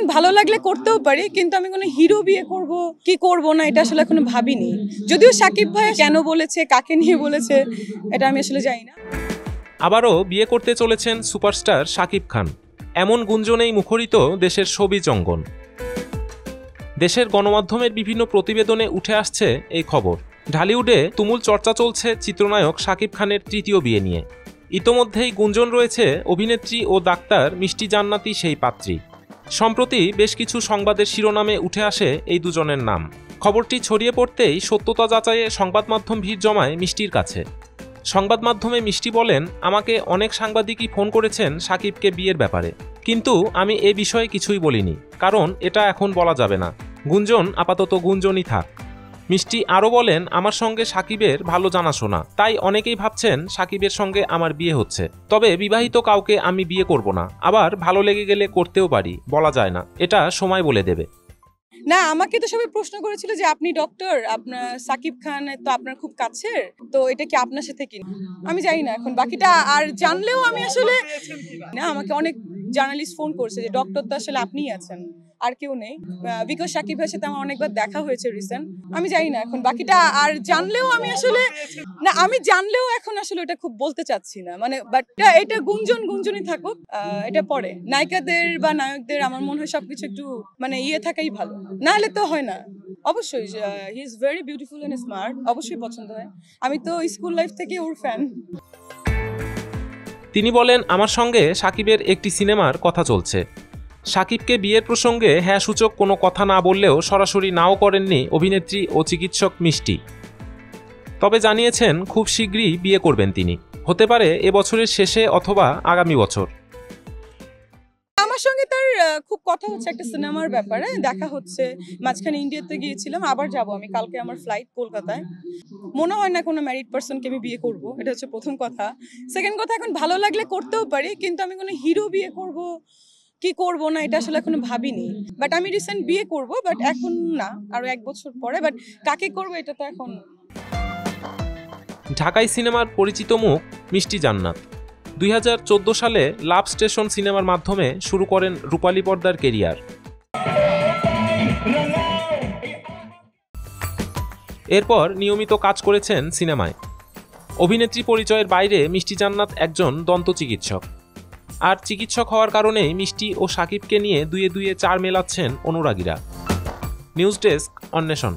এখন ভালো লাগলে করতেও পারি, কিন্তু আমি কোনো হিরো বিয়ে করব কি করব না এটা আসলে এখনো ভাবিনি। যদিও শাকিব ভাই কেন বলেছে, কাকে নিয়ে বলেছে, এটা আমি আসলে জানি না। আবারও বিয়ে করতে চলেছেন সুপারস্টার শাকিব খান, এমন গুঞ্জনেই মুখরিত দেশের শোবিজ অঙ্গন। দেশের গণমাধ্যমের বিভিন্ন প্রতিবেদনে উঠে আসছে এই খবর। ঢালিউডে তুমুল চর্চা চলছে চিত্রনায়ক শাকিব খানের তৃতীয় বিয়ে নিয়ে। ইতোমধ্যেই গুঞ্জন রয়েছে অভিনেত্রী ও ডাক্তার মিষ্টি জান্নাতি সেই পাত্রী। সম্প্রতি বেশ কিছু সংবাদের শিরোনামে উঠে আসে এই দুজনের নাম। খবরটি ছড়িয়ে পড়তেই সত্যতা যাচাইয়ে সংবাদ মাধ্যম ভিড় জমায় মিষ্টির কাছে। সংবাদ মাধ্যমে মিষ্টি বলেন, আমাকে অনেক সাংবাদিকই ফোন করেছেন শাকিবকে বিয়ের ব্যাপারে, কিন্তু আমি এ বিষয়ে কিছুই বলিনি, কারণ এটা এখন বলা যাবে না। গুঞ্জন আপাতত গুঞ্জনই থাক। মিষ্টি আরও বলেন, আমার সঙ্গে শাকিবের ভালো জানাশোনা, তাই অনেকেই ভাবছেন শাকিবের সঙ্গে আমার বিয়ে হচ্ছে। তবে বিবাহিত কাউকে আমি বিয়ে করব না, আবার ভালো লেগে গেলে করতেও পারি, বলা যায় না, এটা সময় বলে দেবে। না, আমাকে তো সবাই প্রশ্ন করেছিল যে আপনি ডক্টর, আপনার সাকিব খান তো আপনার খুব কাছের, তো এটা কি আপনার সাথে কি? আমি জানি না এখন বাকিটা, আর জানলেও আমি আসলে না, আমাকে অনেক জার্নালিস্ট ফোন করছে যে ডক্টর তো আসলে আপনিই আছেন, আর কেউ নেই। বিকজ সাকিব ভাইয়ের সাথে আমার অনেকবার দেখা হয়েছে রিসেন্ট। আমি জানি না এখন বাকিটা, আর জানলেও আমি আসলে না, আমি জানলেও এখন আসলে এটা খুব বলতে চাচ্ছি না, মানে বাট এটা গুঞ্জনই থাকুক। এটা পরে নায়িকাদের বা নায়কদের আমার মনে হয় সবকিছু একটু মানে থাকাই ভালো, না হলে তো হয় না। অবশ্যই he is very beautiful and smart, অবশ্যই পছন্দ হয়। আমি তো স্কুল লাইফ থেকে ওর ফ্যান। তিনি বলেন, আমার সঙ্গে শাকিবের একটি সিনেমার কথা চলছে। শাকিবকে বিয়ের প্রসঙ্গে হ্যাঁ সূচক কোনো কথা না বললেও সরাসরি নাও করেননি অভিনেত্রী ও চিকিৎসক মিষ্টি। তবে জানিয়েছেন খুব শীঘ্রই বিয়ে করবেন তিনি, হতে পারে এবছরের শেষে অথবা আগামী বছর। আমার সঙ্গে তার খুব কথা হচ্ছে একটা সিনেমার ব্যাপারে, দেখা হচ্ছে। মাঝখানে ইন্ডিয়াতে গিয়েছিলাম, আবার যাব আমি, কালকে আমার ফ্লাইট কলকাতায়। মনে হয় না কোনো ম্যারিড পার্সনকে আমি বিয়ে করব, এটা হচ্ছে প্রথম কথা। সেকেন্ড কথা, এখন ভালো লাগলে করতেও পারি, কিন্তু আমি কোনো হিরো বিয়ে করব কি করব না এটা আসলে এখনো ভাবিনি। বাট আমি রিসেন্ট বিয়ে করব, বাট এখন না, আরো 1 বছর পরে। বাট কাকে করব এটা তো এখন। ঢাকাই সিনেমার পরিচিত মুখ মিষ্টি জান্নাত 2014 সালে লাভ স্টেশন সিনেমার মাধ্যমে শুরু করেন রূপালী পর্দার কেরিয়ার। এরপর নিয়মিত কাজ করেছেন সিনেমায়। অভিনেত্রী পরিচয়ের বাইরে মিষ্টি জান্নাত একজন দন্ত চিকিৎসক। আর চিকিৎসক হওয়ার কারণেই মিষ্টি ও শাকিবকে নিয়ে দুয়ে 4 মেলাচ্ছেন অনুরাগীরা। নিউজ ডেস্ক, অন্বেষণ।